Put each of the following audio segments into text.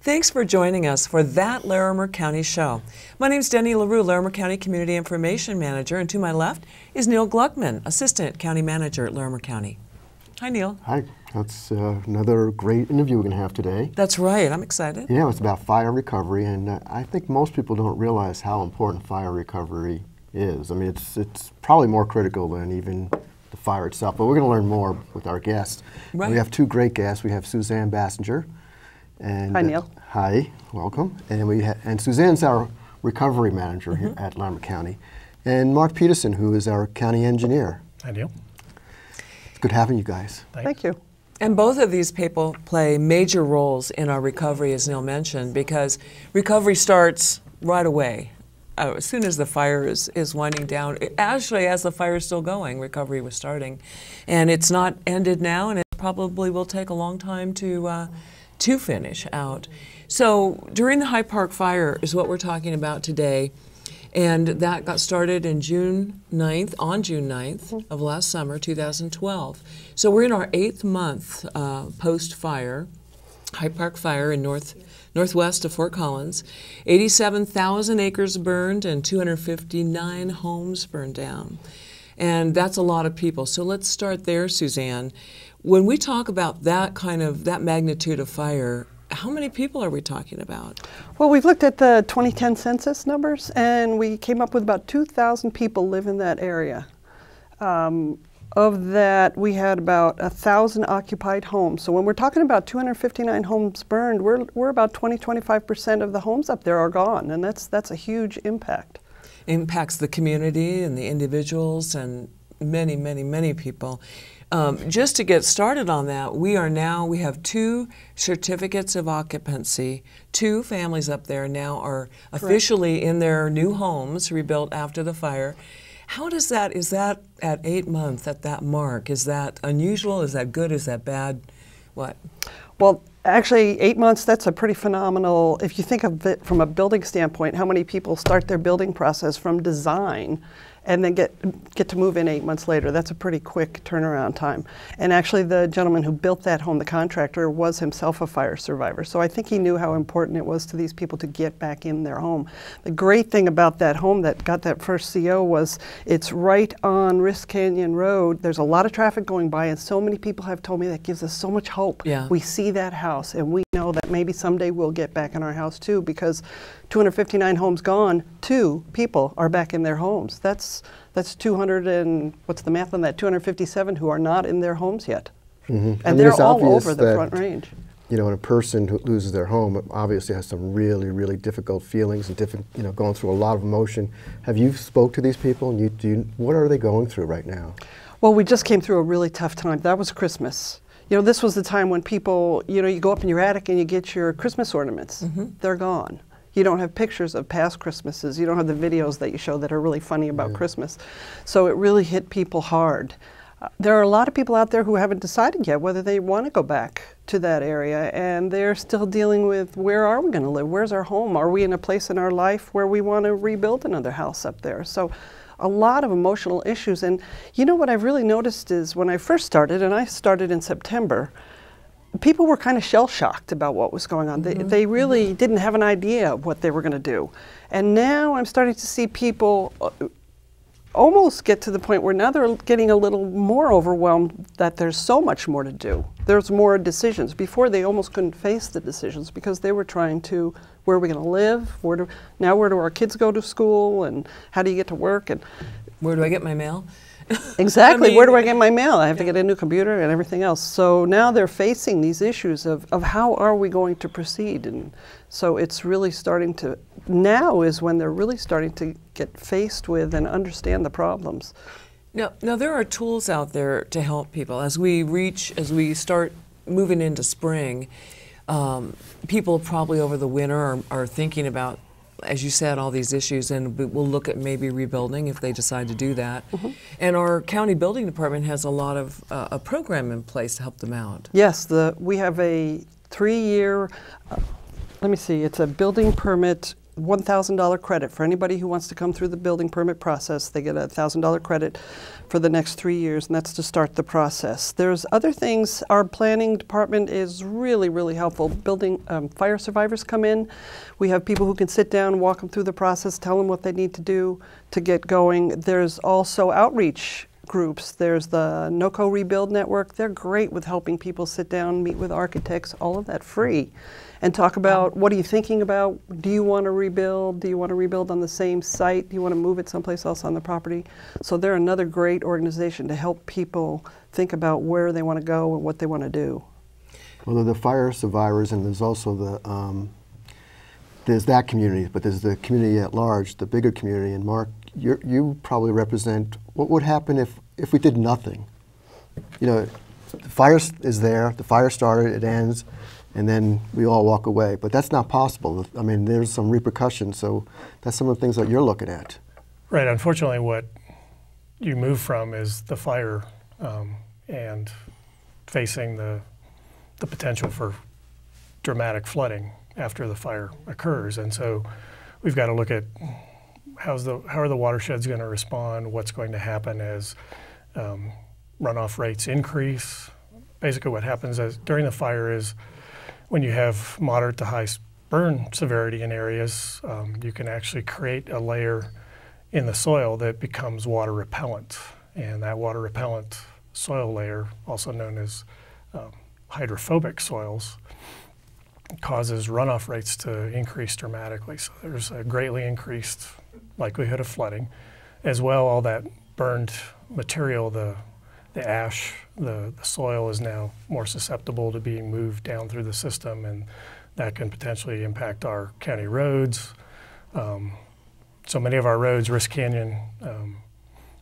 Thanks for joining us for That Larimer County Show. My name is Denny LaRue, Larimer County Community Information Manager, and to my left is Neil Gluckman, Assistant County Manager at Larimer County. Hi, Neil. Hi. That's another great interview we're going to have today. That's right. I'm excited. Yeah, it's about fire recovery, and I think most people don't realize how important fire recovery is. I mean, it's probably more critical than even the fire itself, but we're going to learn more with our guests. Right. We have two great guests. We have Suzanne Bassinger. And, hi, Neil. Hi, welcome. And Suzanne's our recovery manager here at Larimer County. And Mark Peterson, who is our county engineer. Hi, Neil. It's good having you guys. Thank you. And both of these people play major roles in our recovery, as Neil mentioned, because recovery starts right away. As soon as the fire is winding down, actually as the fire is still going, recovery was starting. And it's not ended now, and it probably will take a long time to finish out. So during the Hyde Park fire is what we're talking about today. And that got started in June 9th, on June 9th of last summer, 2012. So we're in our 8th month post-fire, Hyde Park fire in northwest of Fort Collins. 87,000 acres burned and 259 homes burned down. And that's a lot of people. So let's start there, Suzanne. When we talk about that magnitude of fire, how many people are we talking about? Well, we've looked at the 2010 census numbers, and we came up with about 2,000 people live in that area. Of that, we had about 1,000 occupied homes. So when we're talking about 259 homes burned, we're about 20–25% of the homes up there are gone, and that's a huge impact. Impacts the community and the individuals and many, many, many people. Just to get started on that, we have 2 certificates of occupancy. 2 families up there now are officially in their new homes, rebuilt after the fire. How does that, is that at 8 months, at that mark, is that unusual, is that good, is that bad, what? Well, actually, 8 months, that's a pretty phenomenal, if you think of it from a building standpoint, how many people start their building process from design and then get to move in 8 months later. That's a pretty quick turnaround time. And actually the gentleman who built that home, the contractor, was himself a fire survivor. So I think he knew how important it was to these people to get back in their home. The great thing about that home that got that first CO was it's right on Risk Canyon Road. There's a lot of traffic going by, and so many people have told me that gives us so much hope. Yeah. We see that house and we know that maybe someday we'll get back in our house too, because 259 homes gone, 2 people are back in their homes. That's 200 and, what's the math on that, 257 who are not in their homes yet. Mm-hmm. And they're all over the Front Range. You know, when a person who loses their home obviously has some really, really difficult feelings and going through a lot of emotion. Have you spoke to these people, and what are they going through right now? Well, we just came through a really tough time. That was Christmas. You know, this was the time when people, you go up in your attic and you get your Christmas ornaments. Mm-hmm. They're gone. You don't have pictures of past Christmases. You don't have the videos that you show that are really funny about Christmas. So it really hit people hard. There are a lot of people out there who haven't decided yet whether they want to go back to that area, and they're still dealing with, where are we going to live? Where's our home? Are we in a place in our life where we want to rebuild another house up there? So a lot of emotional issues. And you know what I've really noticed is when I first started, and I started in September, people were kind of shell-shocked about what was going on. They really didn't have an idea of what they were going to do. And now I'm starting to see people almost get to the point where now they're getting a little more overwhelmed that there's so much more to do. There's more decisions. Before, they almost couldn't face the decisions because they were trying to, where are we going to live? Where do our kids go to school? And how do you get to work? And where do I get my mail? Exactly. Where do I get my mail? I have to get a new computer and everything else. So now they're facing these issues of how are we going to proceed? And so it's really starting to, now is when they're really starting to get faced with and understand the problems. Now there are tools out there to help people. As we start moving into spring, people probably over the winter are thinking about, as you said, all these issues, and we'll look at maybe rebuilding if they decide to do that. Mm-hmm. And our county building department has a lot of a program in place to help them out. Yes, we have a 3-year, let me see, it's a building permit $1,000 credit for anybody who wants to come through the building permit process. They get a $1,000 credit for the next 3 years, and that's to start the process. There's other things. Our planning department is really, really helpful. Building fire survivors come in. We have people who can sit down, walk them through the process, tell them what they need to do to get going. There's also outreach groups. There's the NOCO Rebuild Network. They're great with helping people sit down, meet with architects, all of that free, and talk about what are you thinking about? Do you want to rebuild? Do you want to rebuild on the same site? Do you want to move it someplace else on the property? So they're another great organization to help people think about where they want to go and what they want to do. Well, there are the fire survivors, and there's also the there's that community, but there's the community at large, the bigger community. And Mark, you probably represent what would happen if we did nothing. You know, the fire is there, the fire started, it ends, and then we all walk away. But that's not possible. I mean, there's some repercussions, so that's some of the things that you're looking at. Right. Unfortunately, what you move from is the fire and facing the potential for dramatic flooding after the fire occurs. And so we've got to look at how are the watersheds going to respond, what's going to happen as runoff rates increase. Basically what happens during the fire is when you have moderate to high burn severity in areas, you can actually create a layer in the soil that becomes water repellent. And that water repellent soil layer, also known as hydrophobic soils, causes runoff rates to increase dramatically. So there's a greatly increased likelihood of flooding. As well, all that burned material, the ash, the soil is now more susceptible to being moved down through the system, and that can potentially impact our county roads. So many of our roads, Risk Canyon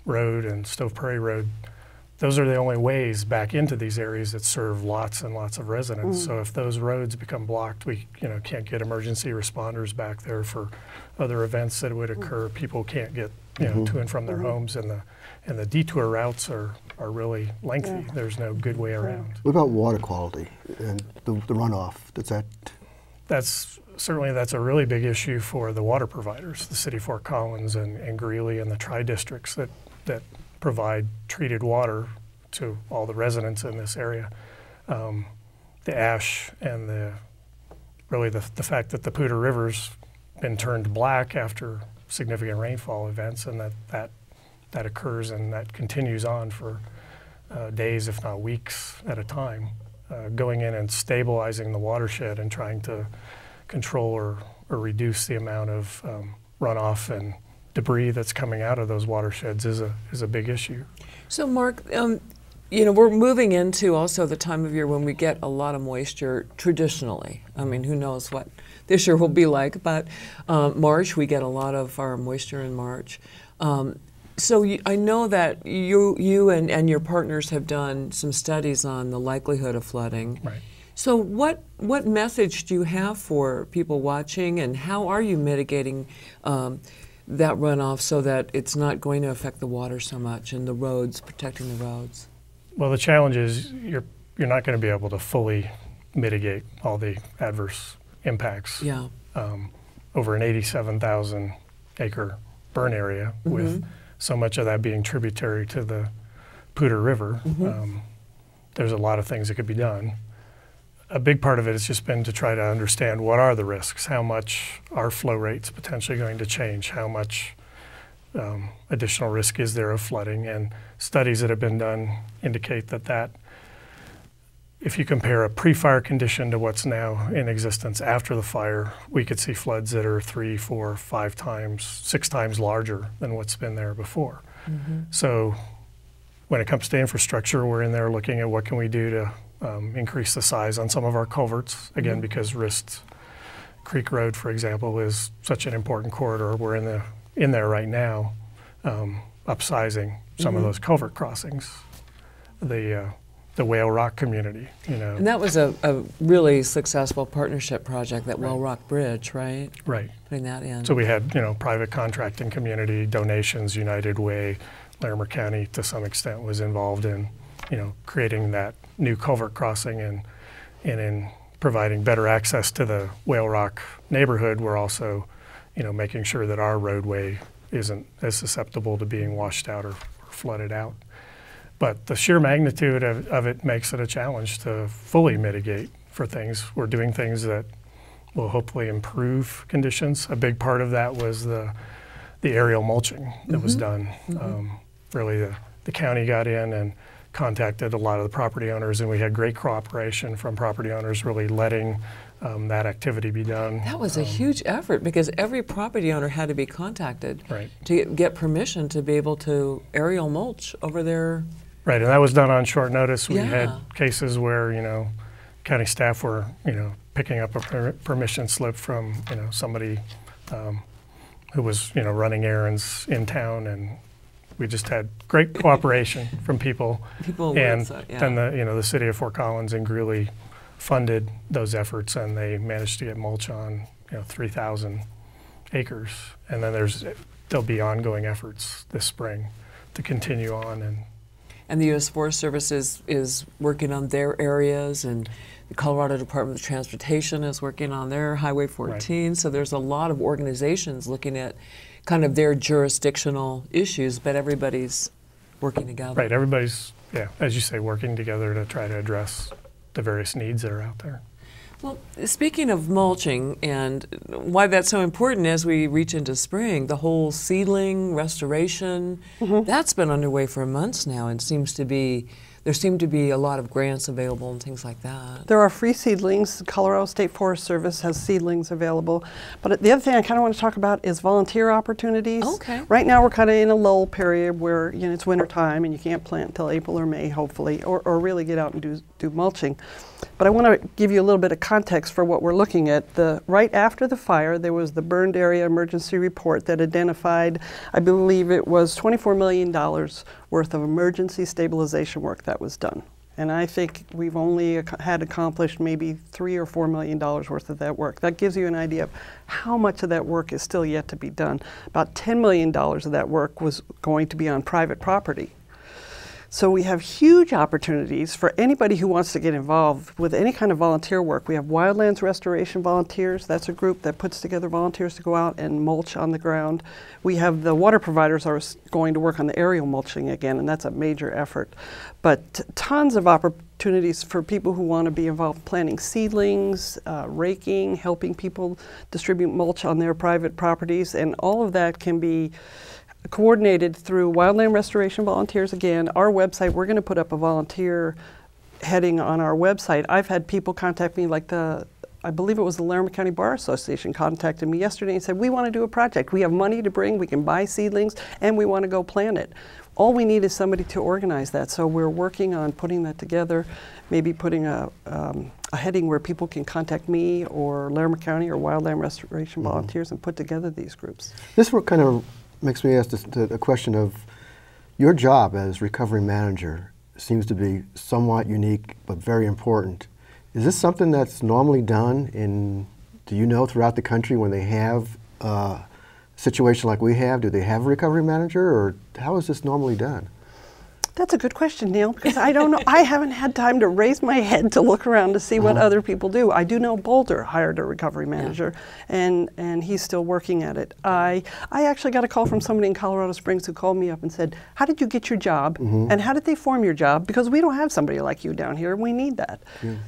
Road and Stove Prairie Road, those are the only ways back into these areas that serve lots and lots of residents. So if those roads become blocked, we can't get emergency responders back there for other events that would occur. People can't get to and from their homes, and the detour routes are really lengthy. Yeah. There's no good way around. What about water quality and the runoff? That's a really big issue for the water providers, the City of Fort Collins and Greeley and the tri-districts that provide treated water to all the residents in this area. The ash and the fact that the Poudre River's been turned black after significant rainfall events, and that occurs and that continues on for days, if not weeks at a time. Going in and stabilizing the watershed and trying to control or reduce the amount of runoff and debris that's coming out of those watersheds is a big issue. So Mark, we're moving into also the time of year when we get a lot of moisture traditionally. I mean, who knows what this year will be like, but March, we get a lot of our moisture in March. So I know that you and your partners have done some studies on the likelihood of flooding. Right. So what message do you have for people watching, and how are you mitigating that runoff so that it's not going to affect the water so much and the roads, protecting the roads? Well, the challenge is you're not going to be able to fully mitigate all the adverse impacts. Yeah. Over an 87,000 acre burn area with so much of that being tributary to the Poudre River. There's a lot of things that could be done. A big part of it has just been to try to understand what are the risks, how much are flow rates potentially going to change, how much additional risk is there of flooding, and studies that have been done indicate that if you compare a pre-fire condition to what's now in existence after the fire, we could see floods that are 3, 4, 5 times, 6 times larger than what's been there before. So when it comes to infrastructure, we're in there looking at what can we do to increase the size on some of our culverts, again, because Rist Creek Road, for example, is such an important corridor. We're in there right now, upsizing some of those culvert crossings. The Whale Rock community, And that was a really successful partnership project, that Whale Rock Bridge, right? Right. Putting that in. So we had, private contracting community, donations, United Way, Larimer County to some extent was involved in, creating that new culvert crossing and in providing better access to the Whale Rock neighborhood. We're also making sure that our roadway isn't as susceptible to being washed out or flooded out. But the sheer magnitude of it makes it a challenge to fully mitigate for things. We're doing things that will hopefully improve conditions. A big part of that was the aerial mulching that was done. Really, the county got in and contacted a lot of the property owners, and we had great cooperation from property owners really letting that activity be done. That was a huge effort because every property owner had to be contacted to get permission to be able to aerial mulch over their. Right, and that was done on short notice. We had cases where, county staff were, picking up a permission slip from, somebody who was, running errands in town, and we just had great cooperation from people. And then the city of Fort Collins and Greeley funded those efforts, and they managed to get mulch on 3,000 acres. And then there'll be ongoing efforts this spring to continue on. And the U.S. Forest Service is working on their areas, and the Colorado Department of Transportation is working on their Highway 14. So there's a lot of organizations looking at kind of their jurisdictional issues, but everybody's working together. Right, everybody's, as you say, working together to try to address the various needs that are out there. Well, speaking of mulching and why that's so important as we reach into spring, the whole seedling restoration, that's been underway for months now, and there seem to be a lot of grants available and things like that. There are free seedlings. Colorado State Forest Service has seedlings available. But the other thing I kind of want to talk about is volunteer opportunities. Okay. Right now we're kind of in a lull period where it's winter time and you can't plant until April or May, hopefully, or really get out and do mulching. But I want to give you a little bit of context for what we're looking at. Right after the fire, there was the burned area emergency report that identified, I believe it was $24 million worth of emergency stabilization work that was done. And I think we've only had accomplished maybe $3 or $4 million worth of that work. That gives you an idea of how much of that work is still yet to be done. About $10 million of that work was going to be on private property. So we have huge opportunities for anybody who wants to get involved with any kind of volunteer work. We have wildlands restoration volunteers. That's a group that puts together volunteers to go out and mulch on the ground. We have the water providers are going to work on the aerial mulching again, and that's a major effort. But tons of opportunities for people who want to be involved planting seedlings, raking, helping people distribute mulch on their private properties, and all of that can be coordinated through wildland restoration volunteers. Again, our website, we're going to put up a volunteer heading on our website. I've had people contact me, like I believe it was the Larimer County Bar Association contacted me yesterday and said, we want to do a project. We have money to bring, we can buy seedlings, and we want to go plant it. All we need is somebody to organize that. So we're working on putting that together, maybe putting a heading where people can contact me or Larimer County or wildland restoration volunteers and put together these groups. This kind of makes me ask the question of your job as recovery manager seems to be somewhat unique but very important. Is this something that's normally done throughout the country when they have a situation like we have? Do they have a recovery manager, or how is this normally done? That's a good question, Neil, because I don't know. I haven't had time to raise my head to look around to see what other people do. I do know Boulder hired a recovery manager, and he's still working at it. I actually got a call from somebody in Colorado Springs who called me up and said, how did you get your job, and how did they form your job? Because we don't have somebody like you down here, and we need that.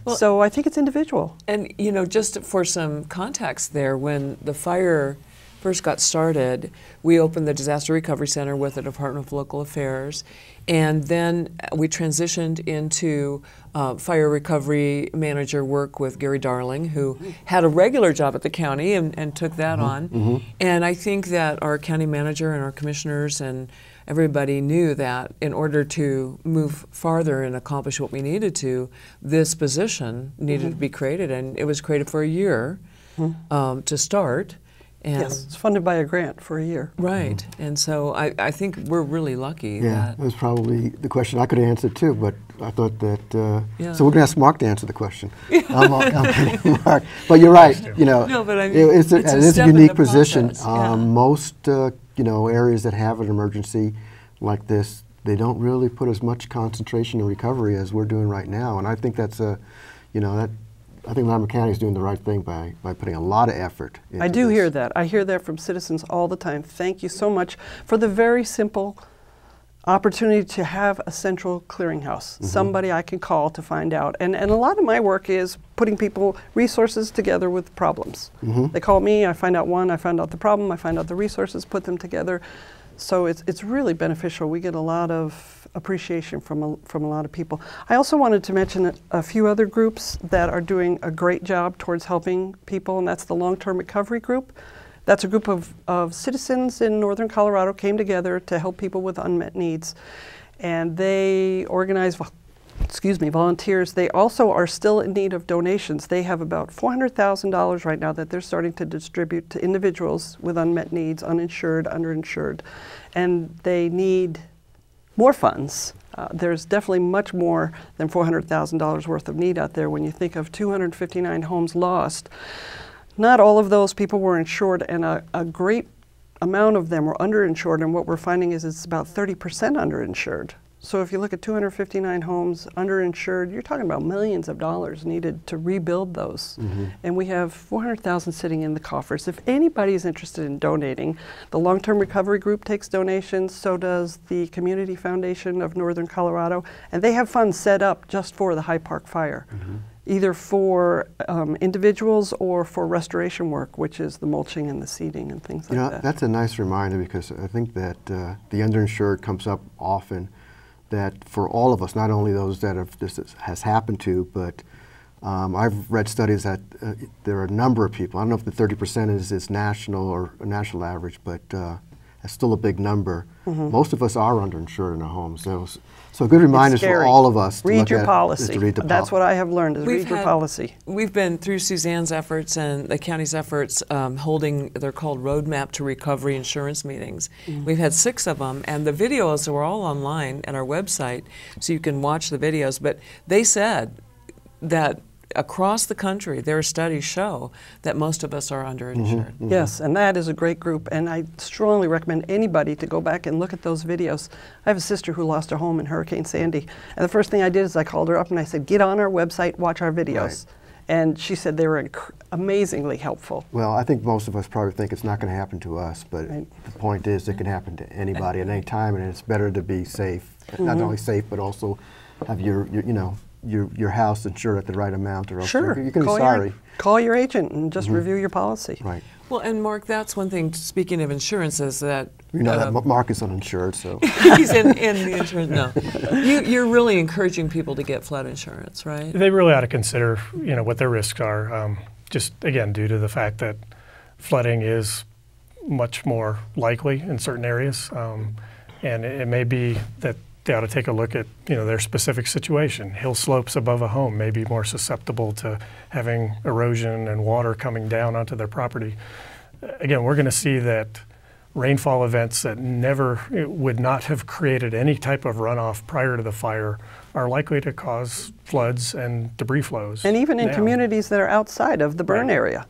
Well, so I think it's individual. And just for some context there, when the fire first got started, we opened the Disaster Recovery Center with the Department of Local Affairs, and then we transitioned into fire recovery manager work with Gary Darling, who had a regular job at the county and took that on. And I think that our county manager and our commissioners and everybody knew that in order to move farther and accomplish what we needed to, this position needed to be created, and it was created for a year to start. And yes, it's funded by a grant for a year. Right, and so I think we're really lucky. Yeah, that was probably the question I could have answered too, but I thought that, so we're going to ask Mark to answer the question. I'm kidding, Mark. But you're right, No, but I mean, it is a unique position. Yeah. Most, areas that have an emergency like this, they don't really put as much concentration in recovery as we're doing right now, and I think that's I think Larimer County is doing the right thing by putting a lot of effort into I do this. hear that. I hear that from citizens all the time. Thank you so much for the very simple opportunity to have a central clearinghouse, somebody I can call to find out. And a lot of my work is putting resources together with problems. They call me, I find out one, I find out the problem, I find out the resources, put them together. So it's really beneficial. We get a lot of appreciation from a lot of people. I also wanted to mention a few other groups that are doing a great job towards helping people, and that's the Long-Term Recovery Group. That's a group of citizens in northern Colorado came together to help people with unmet needs. And they organize, volunteers. They also are still in need of donations. They have about $400,000 right now that they're starting to distribute to individuals with unmet needs, uninsured, underinsured. And they need more funds. There's definitely much more than $400,000 worth of need out there when you think of 259 homes lost. Not all of those people were insured, and a great amount of them were underinsured, and what we're finding is it's about 30% underinsured. So if you look at 259 homes underinsured, you're talking about millions of dollars needed to rebuild those. And we have 400,000 sitting in the coffers. If anybody is interested in donating, the Long-Term Recovery Group takes donations, so does the Community Foundation of Northern Colorado, and they have funds set up just for the High Park fire. Either for individuals or for restoration work, which is the mulching and the seeding and things like that. That's a nice reminder, because I think that the underinsured comes up often, that for all of us, not only those that this has happened to, but I've read studies that there are a number of people, I don't know if the 30% is national or a national average, but that's still a big number. Most of us are underinsured in our homes. So good reminders for all of us to read your policy. That's what I have learned, is read your policy. We've been through Suzanne's efforts and the county's efforts holding, they're called Roadmap to Recovery insurance meetings. We've had 6 of them, and the videos are all online at our website, so you can watch the videos. But they said that across the country, their studies show that most of us are underinsured. Yes, and that is a great group, and I strongly recommend anybody to go back and look at those videos. I have a sister who lost her home in Hurricane Sandy, and the first thing I did is I called her up and I said, get on our website, watch our videos. And she said they were amazingly helpful. Well, I think most of us probably think it's not going to happen to us, but the point is it can happen to anybody at any time, and it's better to be safe. Not only safe, but also have your house insured at the right amount, or else you're going to be sorry. Call your agent and just review your policy. Right. Well, and Mark, that's one thing, speaking of insurance, is that... We know that Mark is uninsured, so... He's in the insurance, no. You're really encouraging people to get flood insurance, right? They really ought to consider, what their risks are, just, again, due to the fact that flooding is much more likely in certain areas. And it may be that they ought to take a look at their specific situation. Hill slopes above a home may be more susceptible to having erosion and water coming down onto their property. Again, we're going to see that rainfall events that would not have created any type of runoff prior to the fire are likely to cause floods and debris flows. And even in communities that are outside of the burn area,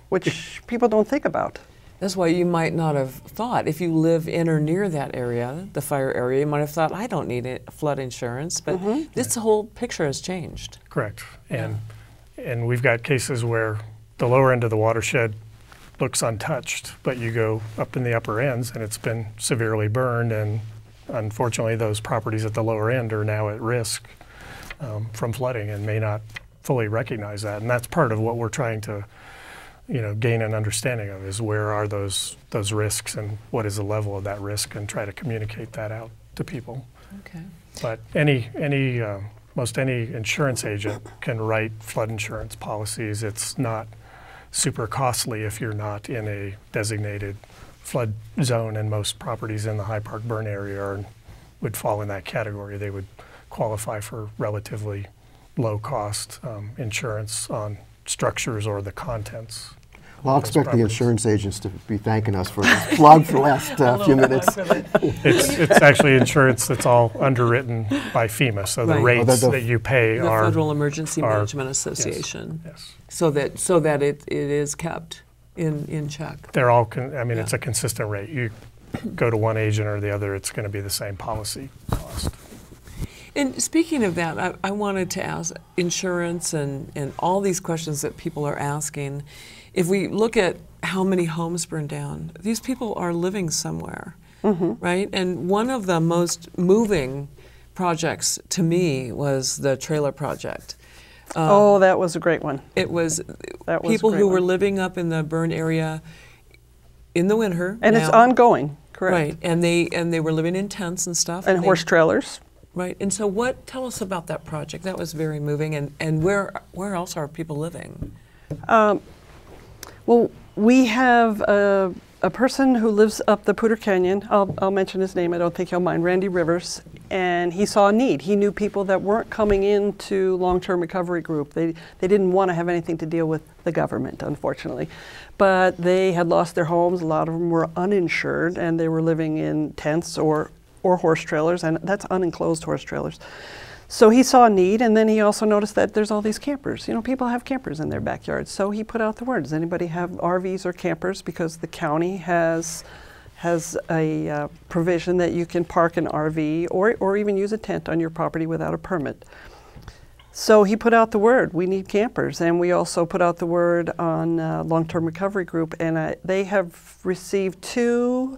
which people don't think about. That's why you might not have thought, if you live in or near that area, the fire area, you might have thought, I don't need flood insurance, but this whole picture has changed. Correct. And we've got cases where the lower end of the watershed looks untouched, but you go up in the upper ends and it's been severely burned, and unfortunately those properties at the lower end are now at risk from flooding and may not fully recognize that. And that's part of what we're trying to gain an understanding of, is where are those risks and what is the level of that risk, and try to communicate that out to people. Okay. But most any insurance agent can write flood insurance policies. It's not super costly if you're not in a designated flood zone, and most properties in the High Park burn area would fall in that category. They would qualify for relatively low cost insurance on structures or the contents. Well, I'll expect the insurance agents to be thanking us for this plug for the last few minutes. It's actually insurance that's all underwritten by FEMA, so the rates that you pay the are... Federal Emergency Management Association. Yes. So that it is kept in check. They're all, it's a consistent rate. You go to one agent or the other, it's going to be the same policy cost. And speaking of that, I wanted to ask insurance and all these questions that people are asking. If we look at how many homes burned down, these people are living somewhere, right? And one of the most moving projects to me was the trailer project. Oh, that was a great one. It was That was a people great who were one. living up in the burn area in the winter. And it's now. ongoing, correct? Right, and they were living in tents and stuff. And horse trailers. Right, and so tell us about that project. That was very moving, and where else are people living? Well, we have a person who lives up the Poudre Canyon. I'll mention his name. I don't think he'll mind. Randy Rivers, and he saw a need. He knew people that weren't coming into long-term recovery group. They didn't want to have anything to deal with the government, unfortunately, but they had lost their homes. A lot of them were uninsured, and they were living in tents or horse trailers, and that's unenclosed horse trailers. So he saw a need, and then he also noticed that there's all these campers. You know, people have campers in their backyards. So he put out the word, does anybody have RVs or campers? Because the county has a provision that you can park an RV or even use a tent on your property without a permit. So he put out the word, we need campers. And we also put out the word on long-term recovery group, and they have received 2.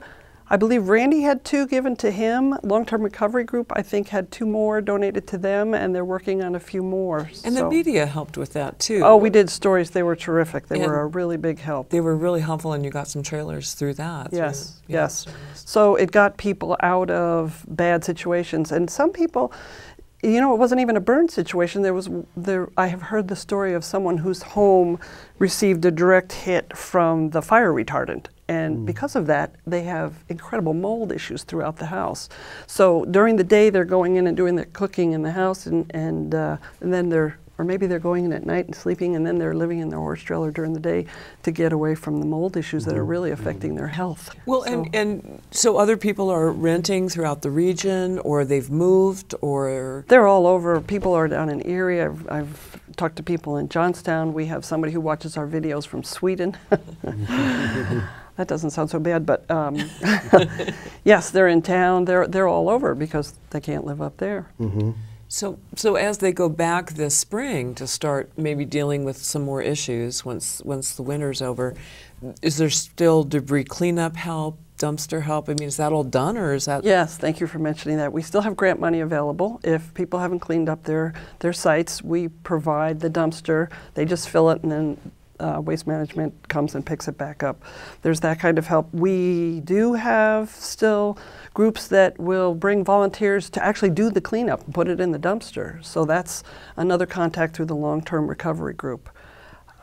I believe Randy had 2 given to him. Long-term recovery group, I think, had 2 more donated to them, and they're working on a few more. And the media helped with that too. Oh, we did stories. They were terrific. They And were a really big help. They were really helpful, and you got some trailers through that. Yes, through, yes. So it got people out of bad situations, and some people, you know, it wasn't even a burn situation. I have heard the story of someone whose home received a direct hit from the fire retardant. And because of that, they have incredible mold issues throughout the house. So during the day, they're going in and doing their cooking in the house, and then or maybe they're going in at night and sleeping, and then they're living in their horse trailer during the day to get away from the mold issues that are really affecting their health. Well, so other people are renting throughout the region, or they've moved, or they're all over. People are down in Erie. I've talked to people in Johnstown. We have somebody who watches our videos from Sweden. That doesn't sound so bad, but yes, they're in town. They're all over because they can't live up there. So as they go back this spring to start maybe dealing with some more issues once the winter's over, is there still debris cleanup help, dumpster help? I mean, is that all done, or is that? Yes, thank you for mentioning that. We still have grant money available. If people haven't cleaned up their sites, we provide the dumpster. They just fill it, and then Waste Management comes and picks it back up. There's that kind of help. We do have still groups that will bring volunteers to actually do the cleanup and put it in the dumpster. So that's another contact through the long-term recovery group.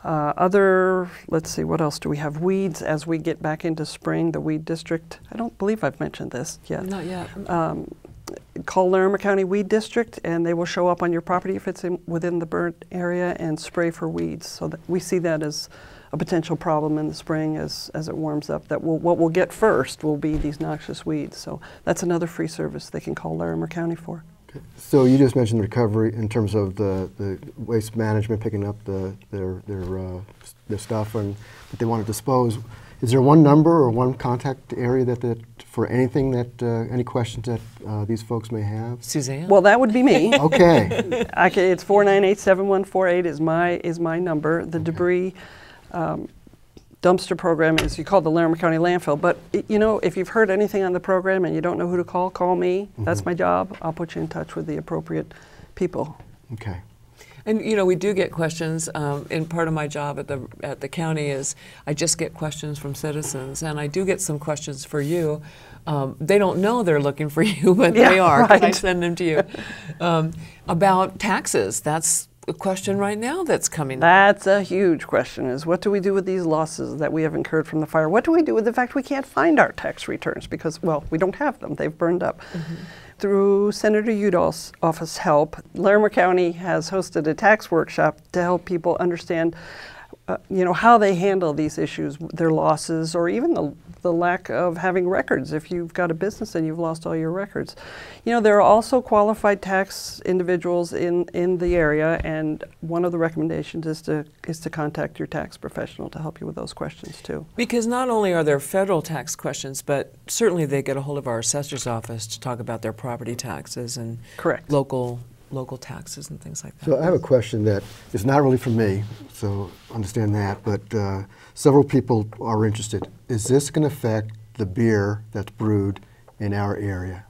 Let's see, what else do we have? Weeds as we get back into spring, the weed district. I don't believe I've mentioned this yet. Not yet. Call Larimer County Weed District, and they will show up on your property if it's within the burnt area and spray for weeds. So that we see that as a potential problem in the spring as it warms up. What we'll get first will be these noxious weeds. So that's another free service they can call Larimer County for. Okay. So you just mentioned recovery in terms of the Waste Management picking up their stuff and that they want to dispose. Is there one number or one contact area that for anything that any questions that these folks may have? Suzanne? Well, that would be me. Okay. It's 498-7148 is my number. The debris dumpster program is called the Larimer County Landfill. But you know, if you've heard anything on the program and you don't know who to call me. That's my job. I'll put you in touch with the appropriate people. Okay. And you know, we do get questions. And part of my job at the county is I just get questions from citizens, and I do get some questions for you. They don't know they're looking for you, but they are. Right. I send them to you about taxes. That's a question right now that's coming. That's a huge question: is what do we do with these losses that we have incurred from the fire? What do we do with the fact we can't find our tax returns because, well, we don't have them; they've burned up. Through Senator Udall's office help, Larimer County has hosted a tax workshop to help people understand, you know, how they handle these issues, their losses, or even the lack of having records. If you've got a business and you've lost all your records. You know, there are also qualified tax individuals in the area, and one of the recommendations is to contact your tax professional to help you with those questions too. Because not only are there federal tax questions, but certainly they get a hold of our assessor's office to talk about their property taxes and Correct. local taxes and things like that. So I have a question that is not really for me, so understand that, but several people are interested. Is this going to affect the beer that's brewed in our area?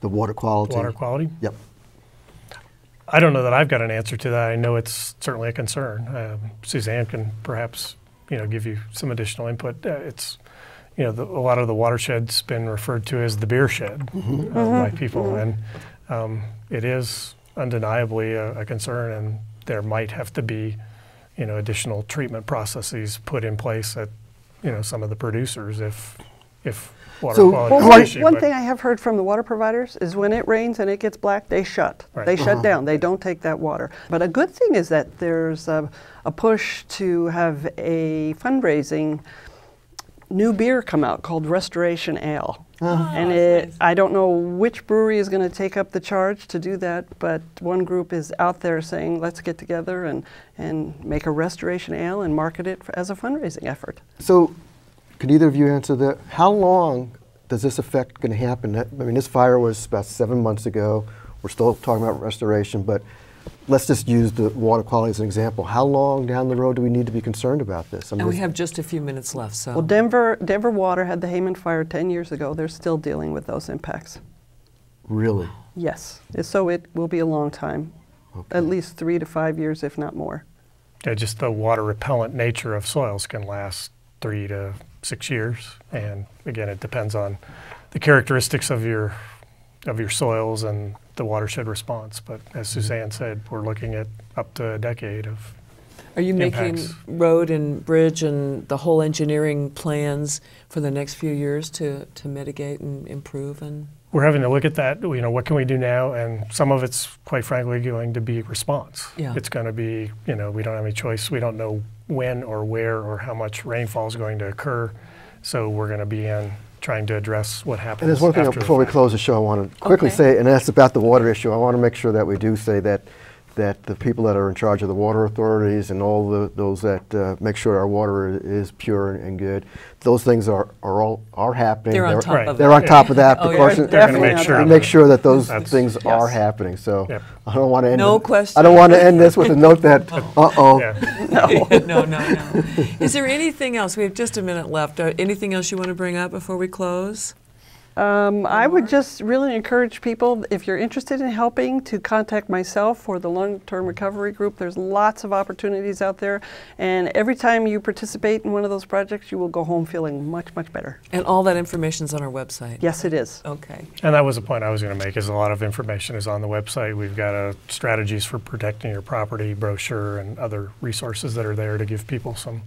The water quality? Water quality? Yep. I don't know that I've got an answer to that. I know it's certainly a concern. Suzanne can perhaps, give you some additional input. It's, a lot of the watershed's been referred to as the beer shed by people, and it is undeniably a concern, and there might have to be, additional treatment processes put in place at, some of the producers if water quality is Well, an issue. one thing I have heard from the water providers is when it rains and it gets black, they shut. Right. They shut down. They don't take that water. But a good thing is that there's a push to have a fundraising new beer come out called Restoration Ale. And nice. I don't know which brewery is going to take up the charge to do that, but one group is out there saying, let's get together and make a Restoration Ale and market it as a fundraising effort. So could either of you answer that? How long does this effect going to happen? I mean, this fire was about 7 months ago. We're still talking about restoration, but let's just use the water quality as an example. How long down the road do we need to be concerned about this? I mean, And we have just a few minutes left, so. Well, Denver Water had the Hayman fire 10 years ago. They're still dealing with those impacts. really? Yes. So it will be a long time, Okay. at least 3 to 5 years, if not more. Yeah, just the water repellent nature of soils can last 3 to 6 years, and again, it depends on the characteristics of your soils and the watershed response. But as Suzanne said, we're looking at up to a decade of Are you making impacts. road and bridge and the whole engineering plans for the next few years to mitigate and improve? And We're having to look at that. What can we do now? And some of it's, quite frankly, going to be response. Yeah. It's going to be, we don't have any choice. We don't know when or where or how much rainfall is going to occur. So we're going to be trying to address what happens. And there's one thing after the before we fact. close the show I want to quickly Okay. say, and that's about the water issue. I want to make sure that we do say that the people that are in charge of the water authorities and all those that make sure our water is pure and good, those things are happening. they're on top Right. of They're it. on top of that. Oh, yeah. Precaution- They're going to Definitely make sure. we make sure that those That's- things are Yes. happening. So Yep. I don't want to end. No it- question. I don't want to end this with a note that Yeah. No. Is there anything else? We have just a minute left. Anything else you want to bring up before we close? I would just really encourage people, if you're interested in helping, to contact myself or the long-term recovery group. There's lots of opportunities out there, and every time you participate in one of those projects, you will go home feeling much, much better. And all that information's on our website. Yes, it is. Okay. And that was a point I was going to make, is a lot of information is on the website. We've got a strategies for protecting your property brochure and other resources that are there to give people some,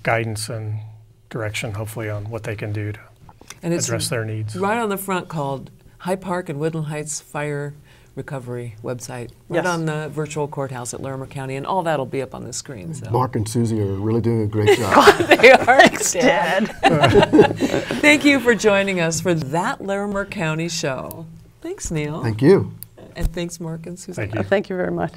guidance and direction, hopefully, on what they can do to And it's address their needs. right on the front called Hyde Park and Woodland Heights Fire Recovery website. Right Yes. on the virtual courthouse at Larimer County, and all that'll be up on the screen. So. Mark and Susie are really doing a great job. They are. Dad. Thank you for joining us for that Larimer County show. Thanks, Neil. Thank you. And thanks, Mark and Susan. Thank you. Thank you very much.